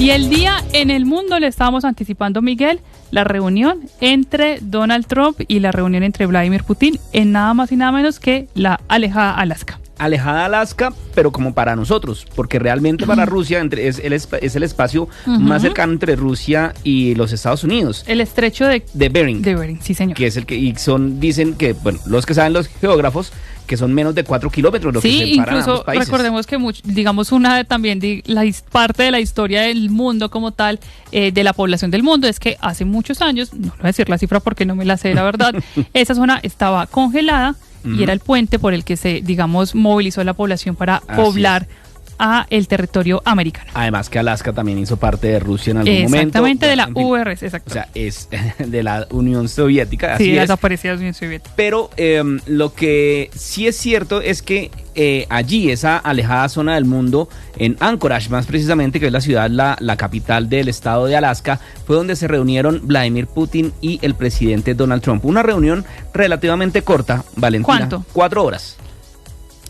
Y el día en el mundo le estábamos anticipando, Miguel, la reunión entre Donald Trump y la reunión entre Vladimir Putin en nada más y nada menos que la alejada Alaska. Alejada Alaska, pero como para nosotros, porque realmente para Rusia es el espacio más cercano entre Rusia y los Estados Unidos. El estrecho de Bering. De Bering, sí señor. Que es el que, y dicen que, bueno, los que saben, los geógrafos, que son menos de 4 kilómetros lo que separan a ambos incluso países. Recordemos que digamos una también parte de la historia del mundo como tal, de la población del mundo, es que hace muchos años, no voy a decir la cifra porque no me la sé la verdad, esa zona estaba congelada y era el puente por el que se, digamos, movilizó la población para poblar a el territorio americano. Además que Alaska también hizo parte de Rusia en algún momento. Exactamente, de la URSS, exacto. O sea, es de la Unión Soviética, así sí, es. desaparecida la Unión Soviética. Pero lo que sí es cierto es que allí, esa alejada zona del mundo, en Anchorage más precisamente, que es la ciudad, la capital del estado de Alaska, fue donde se reunieron Vladimir Putin y el presidente Donald Trump. Una reunión relativamente corta, Valentina. ¿Cuánto? 4 horas.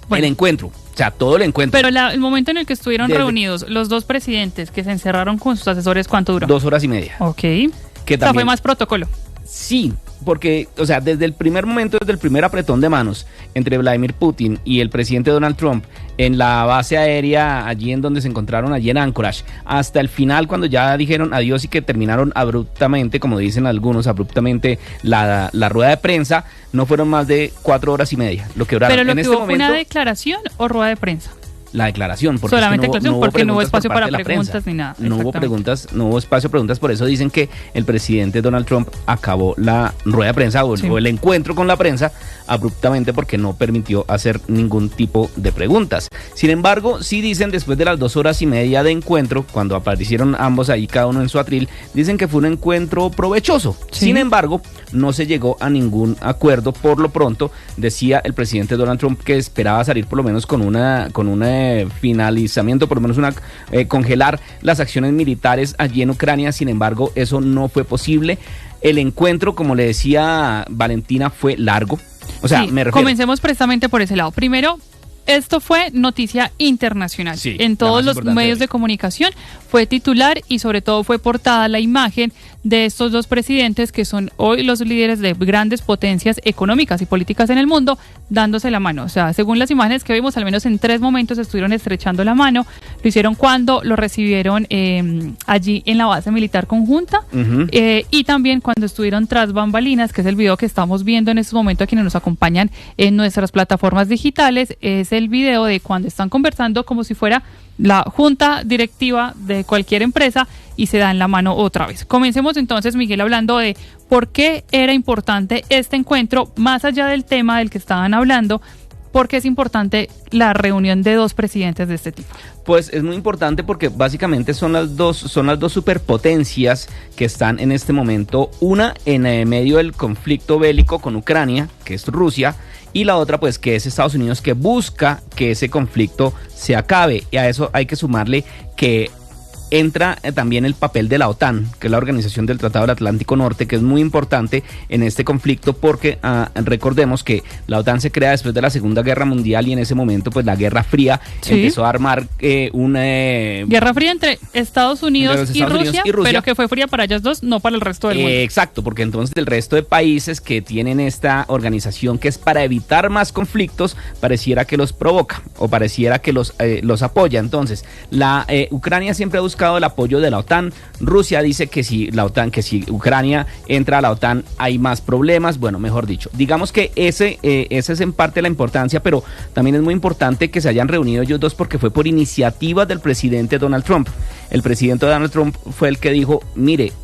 Bueno. El encuentro. O sea, todo el encuentro. Pero el momento en el que estuvieron reunidos los dos presidentes que se encerraron con sus asesores, ¿cuánto duró? 2 horas y media. Ok. Que o sea, fue más protocolo. Sí, porque, o sea, desde el primer momento, desde el primer apretón de manos entre Vladimir Putin y el presidente Donald Trump en la base aérea allí en donde se encontraron, allí en Anchorage, hasta el final cuando ya dijeron adiós y que terminaron abruptamente, como dicen algunos, abruptamente la rueda de prensa, no fueron más de 4 horas y media lo que duraron. Pero lo en que este hubo momento, fue una declaración o rueda de prensa. La declaración, porque solamente es que declaración, porque no hubo espacio por parte para de la preguntas prensa. ni nada. No hubo preguntas, no hubo espacio para preguntas, por eso dicen que el presidente Donald Trump acabó la rueda de prensa o el encuentro con la prensa abruptamente porque no permitió hacer ningún tipo de preguntas. Sin embargo, sí dicen después de las 2 horas y media de encuentro, cuando aparecieron ambos ahí cada uno en su atril, dicen que fue un encuentro provechoso. Sí. Sin embargo, no se llegó a ningún acuerdo. Por lo pronto, decía el presidente Donald Trump que esperaba salir por lo menos con una finalizamiento, por lo menos congelar las acciones militares allí en Ucrania. Sin embargo, eso no fue posible. El encuentro, como le decía Valentina, fue largo. O sea, me refiero. Comencemos precisamente por ese lado. Primero, esto fue noticia internacional. Sí, en todos los medios de comunicación fue titular y sobre todo fue portada la imagen de estos dos presidentes que son hoy los líderes de grandes potencias económicas y políticas en el mundo, dándose la mano. O sea, según las imágenes que vimos, al menos en 3 momentos estuvieron estrechando la mano. Lo hicieron cuando lo recibieron allí en la base militar conjunta y también cuando estuvieron tras bambalinas, que es el video que estamos viendo en estos momentos a quienes nos acompañan en nuestras plataformas digitales. Es el video de cuando están conversando como si fuera la junta directiva de cualquier empresa y se dan la mano otra vez. Comencemos entonces, Miguel, hablando de por qué era importante este encuentro, más allá del tema del que estaban hablando. ¿Por qué es importante la reunión de dos presidentes de este tipo? Pues es muy importante porque básicamente son las dos superpotencias que están en este momento, una en medio del conflicto bélico con Ucrania, que es Rusia, y la otra pues que es Estados Unidos, que busca que ese conflicto se acabe, y a eso hay que sumarle que entra también el papel de la OTAN, que es la Organización del Tratado del Atlántico Norte, que es muy importante en este conflicto porque recordemos que la OTAN se crea después de la Segunda Guerra Mundial y en ese momento pues la Guerra Fría empezó a armar una... Guerra Fría entre Estados Unidos y Rusia, pero que fue fría para ellas dos, no para el resto del mundo. Exacto, porque entonces el resto de países que tienen esta organización que es para evitar más conflictos, pareciera que los provoca o pareciera que los apoya. Entonces, Ucrania siempre ha buscado el apoyo de la OTAN. Rusia dice que si Ucrania entra a la OTAN hay más problemas. Bueno, mejor dicho, digamos que esa es en parte la importancia, pero también es muy importante que se hayan reunido ellos dos porque fue por iniciativa del presidente Donald Trump. El presidente Donald Trump fue el que dijo, mire,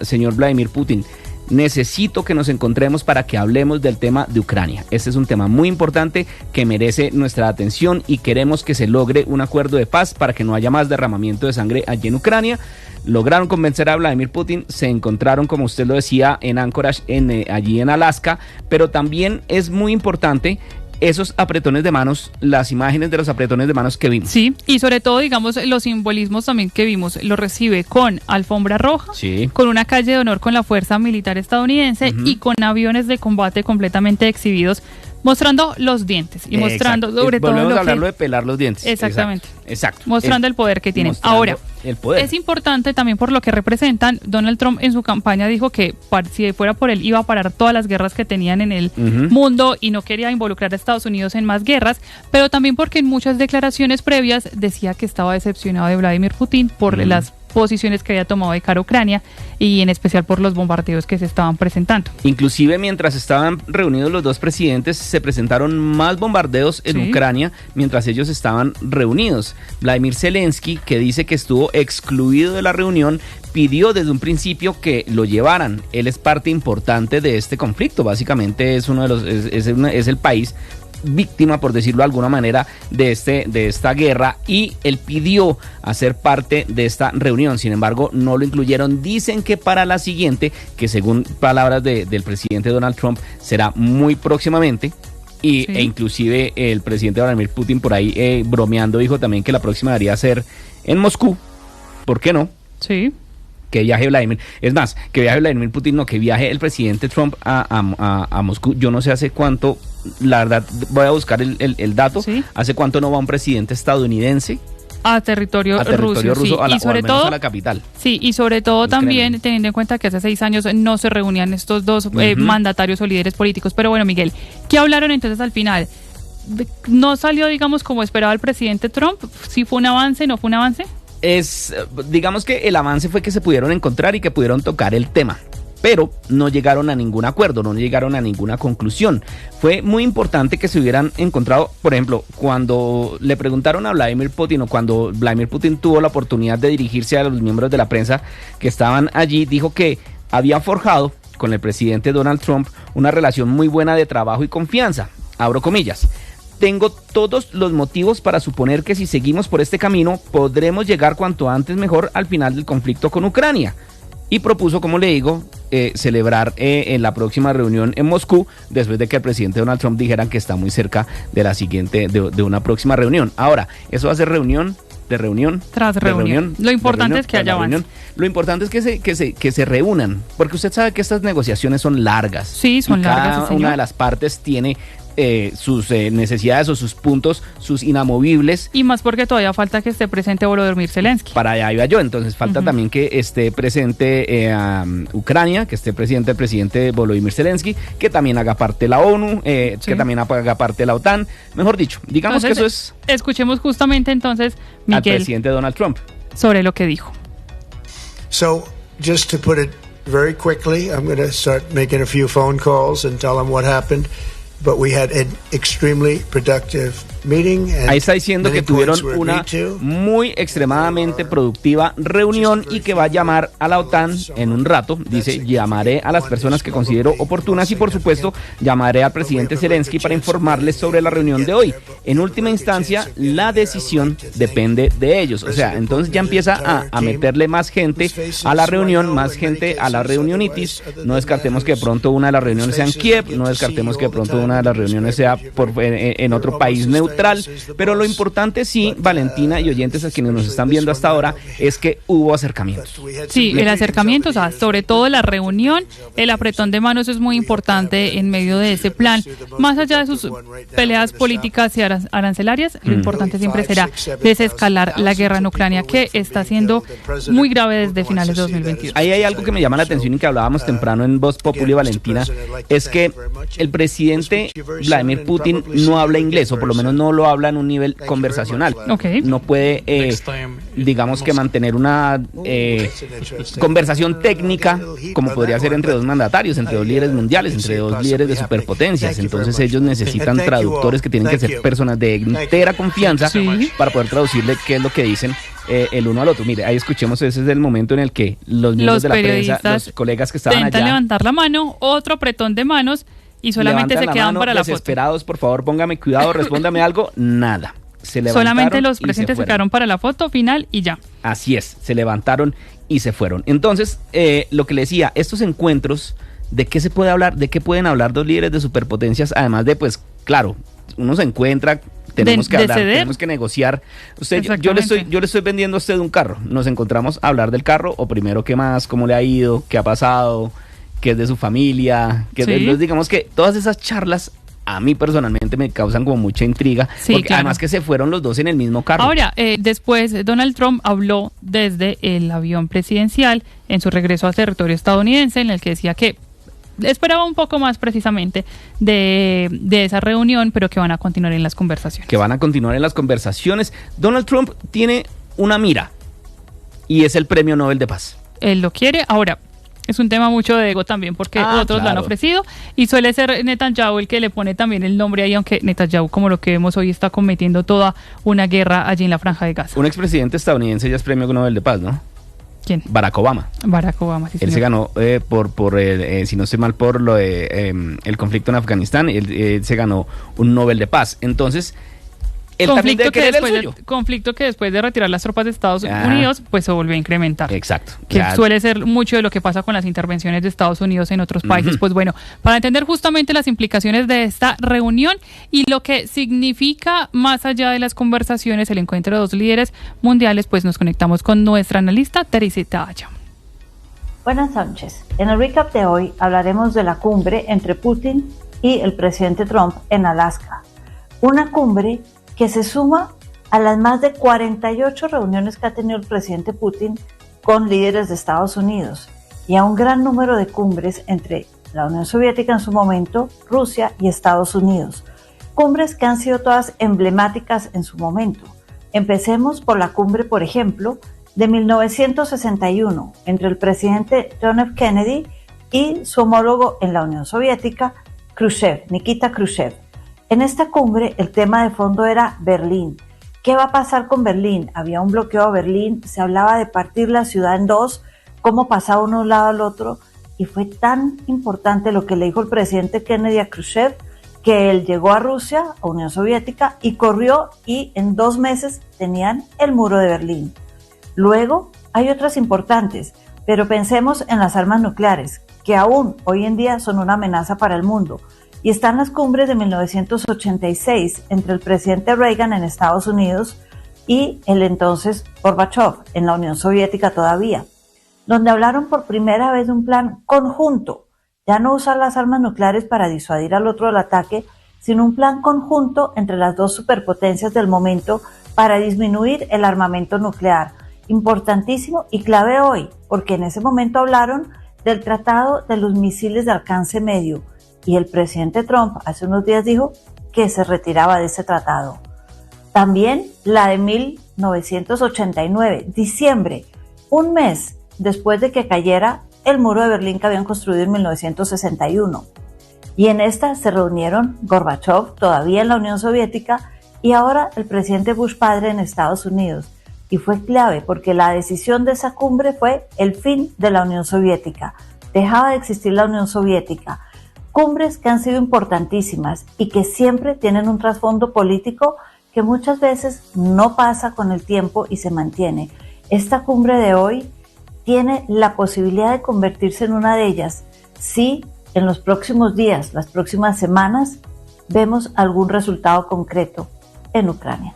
señor Vladimir Putin, necesito que nos encontremos para que hablemos del tema de Ucrania. Este es un tema muy importante que merece nuestra atención y queremos que se logre un acuerdo de paz para que no haya más derramamiento de sangre allí en Ucrania. Lograron convencer a Vladimir Putin, se encontraron, como usted lo decía, en Anchorage, allí en Alaska, pero también es muy importante esos apretones de manos, las imágenes de los apretones de manos que vimos. Sí, y sobre todo, digamos, los simbolismos también que vimos, lo recibe con alfombra roja, con una calle de honor con la Fuerza Militar Estadounidense y con aviones de combate completamente exhibidos mostrando los dientes y mostrando sobre todo volvemos a hablarlo de pelar los dientes. Exactamente. Exacto. Mostrando el poder que tienen. Ahora, el poder. Es importante también por lo que representan. Donald Trump en su campaña dijo que si fuera por él iba a parar todas las guerras que tenían en el mundo y no quería involucrar a Estados Unidos en más guerras, pero también porque en muchas declaraciones previas decía que estaba decepcionado de Vladimir Putin por las posiciones que había tomado de cara a Ucrania y en especial por los bombardeos que se estaban presentando. Inclusive mientras estaban reunidos los dos presidentes se presentaron más bombardeos en Ucrania mientras ellos estaban reunidos. Vladimir Zelensky, que dice que estuvo excluido de la reunión, pidió desde un principio que lo llevaran. Él es parte importante de este conflicto, básicamente es uno de los es el país víctima, por decirlo de alguna manera, de esta guerra, y él pidió hacer parte de esta reunión. Sin embargo, no lo incluyeron. Dicen que para la siguiente, que según palabras del presidente Donald Trump, será muy próximamente. E inclusive el presidente Vladimir Putin por ahí bromeando dijo también que la próxima debería ser en Moscú. ¿Por qué no? Sí. Que viaje Vladimir, es más, que viaje Vladimir Putin, no, que viaje el presidente Trump a Moscú. Yo no sé hace cuánto, la verdad, voy a buscar el dato, hace cuánto no va un presidente estadounidense a territorio ruso, y sobre todo a la capital. Sí, y sobre todo también teniendo en cuenta que hace 6 años no se reunían estos dos mandatarios o líderes políticos. Pero bueno, Miguel, ¿qué hablaron entonces al final? ¿No salió, digamos, como esperaba el presidente Trump? ¿Sí fue un avance, no fue un avance? Digamos que el avance fue que se pudieron encontrar y que pudieron tocar el tema, pero no llegaron a ningún acuerdo, no llegaron a ninguna conclusión. Fue muy importante que se hubieran encontrado, por ejemplo, cuando le preguntaron a Vladimir Putin, o cuando Vladimir Putin tuvo la oportunidad de dirigirse a los miembros de la prensa que estaban allí, dijo que había forjado con el presidente Donald Trump una relación muy buena de trabajo y confianza, abro comillas. Tengo todos los motivos para suponer que si seguimos por este camino podremos llegar cuanto antes mejor al final del conflicto con Ucrania. Y propuso, como le digo, celebrar en la próxima reunión en Moscú, después de que el presidente Donald Trump dijera que está muy cerca de la siguiente, de una próxima reunión. Ahora, eso va a ser reunión tras reunión. Lo importante es que haya avance. Lo importante es que se reúnan, porque usted sabe que estas negociaciones son largas. Sí, son largas. Cada una de las partes tiene sus necesidades o sus puntos, sus inamovibles. Y más porque todavía falta que esté presente Volodymyr Zelensky. Para allá iba yo, entonces falta también que esté presente Ucrania, que esté presente el presidente Volodymyr Zelensky, que también haga parte de la ONU, que también haga parte de la OTAN. Mejor dicho, digamos entonces, que eso es... Escuchemos justamente entonces, Miguel, al presidente Donald Trump sobre lo que dijo. So, just to put it very quickly, I'm going to start making a few phone calls and tell them what happened. But we had an extremely productive meeting. Ahí está diciendo que tuvieron una muy extremadamente productiva reunión y que va a llamar a la OTAN en un rato. Dice, llamaré a las personas que considero oportunas y por supuesto llamaré al presidente Zelensky para informarles sobre la reunión de hoy. En última instancia, la decisión depende de ellos. O sea, entonces ya empieza a meterle más gente a la reunión, más gente a la reunionitis. No descartemos que de pronto una de las reuniones sea en Kiev, no descartemos que de pronto una de las reuniones sea en otro país neutral, pero lo importante sí, Valentina y oyentes a quienes nos están viendo hasta ahora, es que hubo acercamientos. Sí, el acercamiento, o sea, sobre todo la reunión, el apretón de manos es muy importante en medio de ese plan. Más allá de sus peleas políticas y arancelarias, lo importante siempre será desescalar la guerra en Ucrania, que está siendo muy grave desde finales de 2022. Ahí hay algo que me llama la atención y que hablábamos temprano en Voz Populi, Valentina, es que el presidente Vladimir Putin no habla inglés, o por lo menos no lo habla en un nivel conversacional. No puede, digamos que mantener una conversación técnica como podría ser entre dos mandatarios, entre dos líderes mundiales, entre dos líderes de superpotencias. Entonces ellos necesitan traductores que tienen que ser personas de entera confianza para poder traducirle qué es lo que dicen el uno al otro. Mire, ahí escuchemos, ese es el momento en el que los miembros de la prensa, los colegas que estaban intentan allá, levantar la mano, otro apretón de manos, y solamente se quedan para la foto. Desesperados, por favor, póngame cuidado, respóndame algo. Nada. Se levantaron. Solamente los presentes se quedaron para la foto final y ya. Así es, se levantaron y se fueron. Entonces, lo que le decía, estos encuentros, ¿de qué se puede hablar? ¿De qué pueden hablar dos líderes de superpotencias? Además de, pues, claro, uno se encuentra, tenemos que hablar, tenemos que negociar. Yo le estoy vendiendo a usted un carro. Nos encontramos a hablar del carro, o primero, ¿qué más? ¿Cómo le ha ido? ¿Qué ha pasado? ¿Qué es de su familia? Digamos que todas esas charlas a mí personalmente me causan como mucha intriga, Sí, porque claro. además que se fueron los dos en el mismo carro. Ahora, después Donald Trump habló desde el avión presidencial en su regreso al territorio estadounidense, en el que decía que esperaba un poco más precisamente de esa reunión, pero que van a continuar en las conversaciones. Que van a continuar en las conversaciones. Donald Trump tiene una mira y es el Premio Nobel de Paz. Él lo quiere. Ahora, es un tema mucho de ego también, porque otros lo han claro. ofrecido, y suele ser Netanyahu el que le pone también el nombre ahí, aunque Netanyahu, como lo que vemos hoy, está cometiendo toda una guerra allí en la Franja de Gaza. Un expresidente estadounidense ya es Premio Nobel de Paz, ¿no? ¿Quién? Barack Obama. Barack Obama, sí, Él señor. se ganó si no estoy mal, por lo de el conflicto en Afganistán. Él se ganó un Nobel de Paz. Entonces, él también debe querer el suyo. Conflicto que después de retirar las tropas de Estados Ajá. Unidos, pues se volvió a incrementar. Exacto. Que Ya- suele ser mucho de lo que pasa con las intervenciones de Estados Unidos en otros países. Ujú. Pues bueno, para entender justamente las implicaciones de esta reunión y lo que significa más allá de las conversaciones, el encuentro de dos líderes mundiales, pues nos conectamos con nuestra analista Teresita Aya. Buenas noches. En el recap de hoy hablaremos de la cumbre entre Putin y el presidente Trump en Alaska. Una cumbre que se suma a las más de 48 reuniones que ha tenido el presidente Putin con líderes de Estados Unidos y a un gran número de cumbres entre la Unión Soviética en su momento, Rusia y Estados Unidos. Cumbres que han sido todas emblemáticas en su momento. Empecemos por la cumbre, por ejemplo, de 1961 entre el presidente John F. Kennedy y su homólogo en la Unión Soviética, Khrushchev, Nikita Khrushchev. En esta cumbre el tema de fondo era Berlín. ¿Qué va a pasar con Berlín? Había un bloqueo a Berlín, se hablaba de partir la ciudad en dos, cómo pasaba uno de un lado al otro, y fue tan importante lo que le dijo el presidente Kennedy a Khrushchev que él llegó a Rusia, a Unión Soviética, y corrió, y en 2 meses tenían el muro de Berlín. Luego hay otras importantes, pero pensemos en las armas nucleares, que aún hoy en día son una amenaza para el mundo. Y están las cumbres de 1986 entre el presidente Reagan en Estados Unidos y el entonces Gorbachev en la Unión Soviética todavía, donde hablaron por primera vez de un plan conjunto, ya no usar las armas nucleares para disuadir al otro del ataque, sino un plan conjunto entre las dos superpotencias del momento para disminuir el armamento nuclear. Importantísimo y clave hoy, porque en ese momento hablaron del Tratado de los Misiles de Alcance Medio, y el presidente Trump hace unos días dijo que se retiraba de ese tratado. También la de 1989, diciembre, un mes después de que cayera el muro de Berlín que habían construido en 1961. Y en esta se reunieron Gorbachev, todavía en la Unión Soviética, y ahora el presidente Bush padre en Estados Unidos. Y fue clave porque la decisión de esa cumbre fue el fin de la Unión Soviética. Dejaba de existir la Unión Soviética. Cumbres que han sido importantísimas y que siempre tienen un trasfondo político que muchas veces no pasa con el tiempo y se mantiene. Esta cumbre de hoy tiene la posibilidad de convertirse en una de ellas si en los próximos días, las próximas semanas, vemos algún resultado concreto en Ucrania.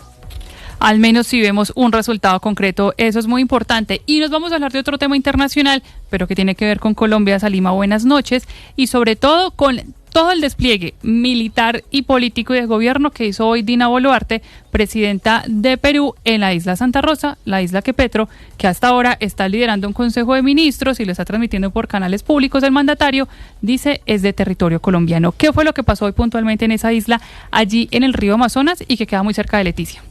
Al menos si vemos un resultado concreto, eso es muy importante. Y nos vamos a hablar de otro tema internacional, pero que tiene que ver con Colombia. Salima, buenas noches, y sobre todo con todo el despliegue militar y político y de gobierno que hizo hoy Dina Boluarte, presidenta de Perú, en la isla Santa Rosa, la isla que Petro, que hasta ahora está liderando un consejo de ministros y lo está transmitiendo por canales públicos, el mandatario dice es de territorio colombiano. ¿Qué fue lo que pasó hoy puntualmente en esa isla, allí en el río Amazonas y que queda muy cerca de Leticia?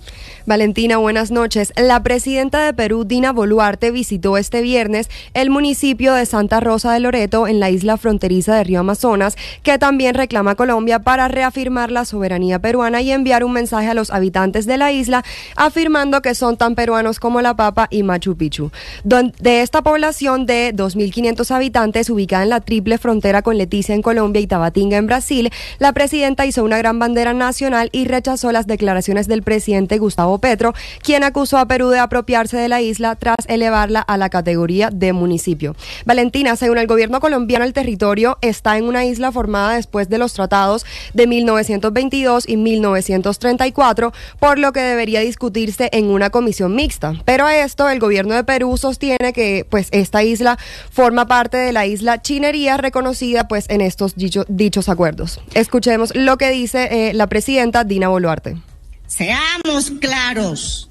Valentina, buenas noches. La presidenta de Perú, Dina Boluarte, visitó este viernes el municipio de Santa Rosa de Loreto, en la isla fronteriza de Río Amazonas, que también reclama Colombia, para reafirmar la soberanía peruana y enviar un mensaje a los habitantes de la isla, afirmando que son tan peruanos como la papa y Machu Picchu. De esta población de 2.500 habitantes, ubicada en la triple frontera con Leticia en Colombia y Tabatinga en Brasil, la presidenta hizo una gran bandera nacional y rechazó las declaraciones del presidente Gustavo Gustavo Petro, quien acusó a Perú de apropiarse de la isla tras elevarla a la categoría de municipio. Valentina, según el gobierno colombiano, el territorio está en una isla formada después de los tratados de 1922 y 1934, por lo que debería discutirse en una comisión mixta. Pero a esto, el gobierno de Perú sostiene que pues esta isla forma parte de la isla Chinería, reconocida pues en estos dichos acuerdos. Escuchemos lo que dice la presidenta Dina Boluarte. Seamos claros,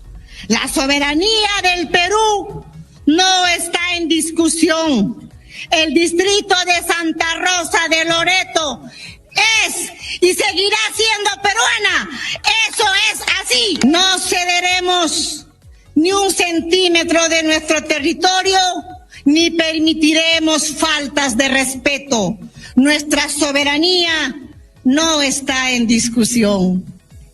la soberanía del Perú no está en discusión. El distrito de Santa Rosa de Loreto es y seguirá siendo peruana. Eso es así. No cederemos ni un centímetro de nuestro territorio, ni permitiremos faltas de respeto. Nuestra soberanía no está en discusión.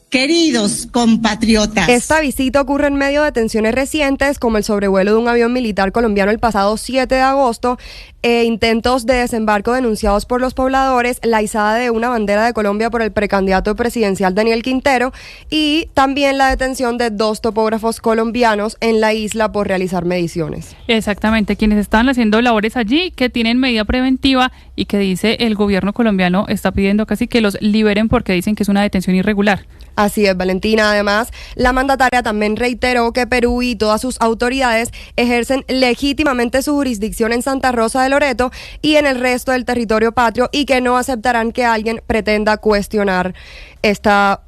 Queridos compatriotas. Esta visita ocurre en medio de tensiones recientes, como el sobrevuelo de un avión militar colombiano el pasado 7 de agosto, intentos de desembarco denunciados por los pobladores, la izada de una bandera de Colombia por el precandidato presidencial Daniel Quintero y también la detención de 2 topógrafos colombianos en la isla por realizar mediciones. Exactamente, quienes están haciendo labores allí, que tienen medida preventiva y que dice el gobierno colombiano está pidiendo casi que los liberen porque dicen que es una detención irregular. Así es, Valentina. Además, la mandataria también reiteró que Perú y todas sus autoridades ejercen legítimamente su jurisdicción en Santa Rosa de Loreto y en el resto del territorio patrio y que no aceptarán que alguien pretenda cuestionar esta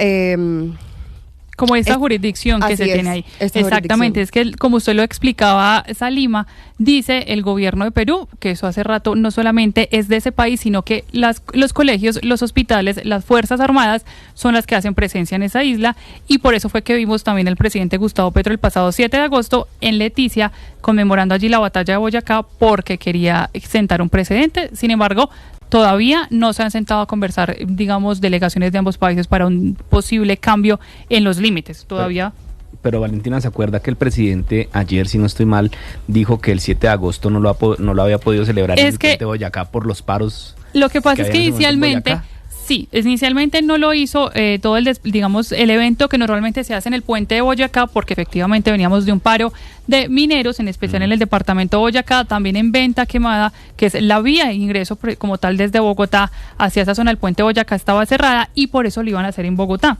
como esta jurisdicción que se tiene ahí. Exactamente, es que como usted lo explicaba, Salima, dice el gobierno de Perú que eso hace rato no solamente es de ese país, sino que los colegios, los hospitales, las Fuerzas Armadas son las que hacen presencia en esa isla y por eso fue que vimos también al presidente Gustavo Petro el pasado 7 de agosto en Leticia conmemorando allí la batalla de Boyacá porque quería sentar un precedente. Sin embargo, todavía no se han sentado a conversar, digamos, delegaciones de ambos países para un posible cambio en los límites. Todavía. Pero Valentina, ¿se acuerda que el presidente ayer, si no estoy mal, dijo que el 7 de agosto no lo había podido celebrar en el puente de Boyacá por los paros? Lo que pasa es que inicialmente... Sí, inicialmente no lo hizo todo el evento que normalmente se hace en el puente de Boyacá, porque efectivamente veníamos de un paro de mineros, en especial en el departamento de Boyacá, también en Venta Quemada, que es la vía de ingreso como tal desde Bogotá hacia esa zona del puente de Boyacá estaba cerrada y por eso lo iban a hacer en Bogotá.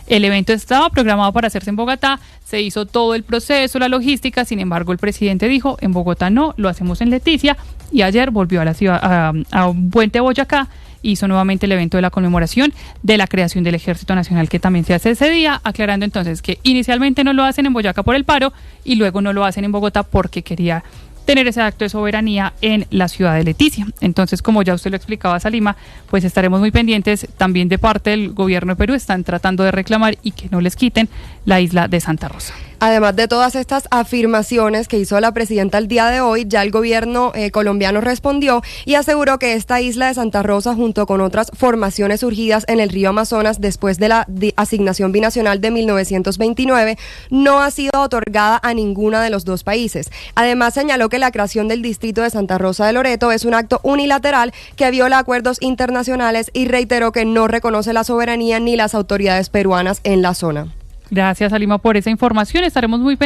El evento estaba programado para hacerse en Bogotá, se hizo todo el proceso, la logística, sin embargo el presidente dijo, en Bogotá no, lo hacemos en Leticia, y ayer volvió a la ciudad, a un puente de Boyacá, hizo nuevamente el evento de la conmemoración de la creación del Ejército Nacional que también se hace ese día, aclarando entonces que inicialmente no lo hacen en Boyacá por el paro y luego no lo hacen en Bogotá porque quería tener ese acto de soberanía en la ciudad de Leticia. Entonces, como ya usted lo explicaba, Salima, pues estaremos muy pendientes. También de parte del gobierno de Perú están tratando de reclamar y que no les quiten la isla de Santa Rosa. Además de todas estas afirmaciones que hizo la presidenta el día de hoy, ya el gobierno colombiano respondió y aseguró que esta isla de Santa Rosa, junto con otras formaciones surgidas en el río Amazonas después de la asignación binacional de 1929, no ha sido otorgada a ninguna de los dos países. Además, señaló que la creación del distrito de Santa Rosa de Loreto es un acto unilateral que viola acuerdos internacionales y reiteró que no reconoce la soberanía ni las autoridades peruanas en la zona. Gracias, Salima, por esa información. Estaremos muy pendientes.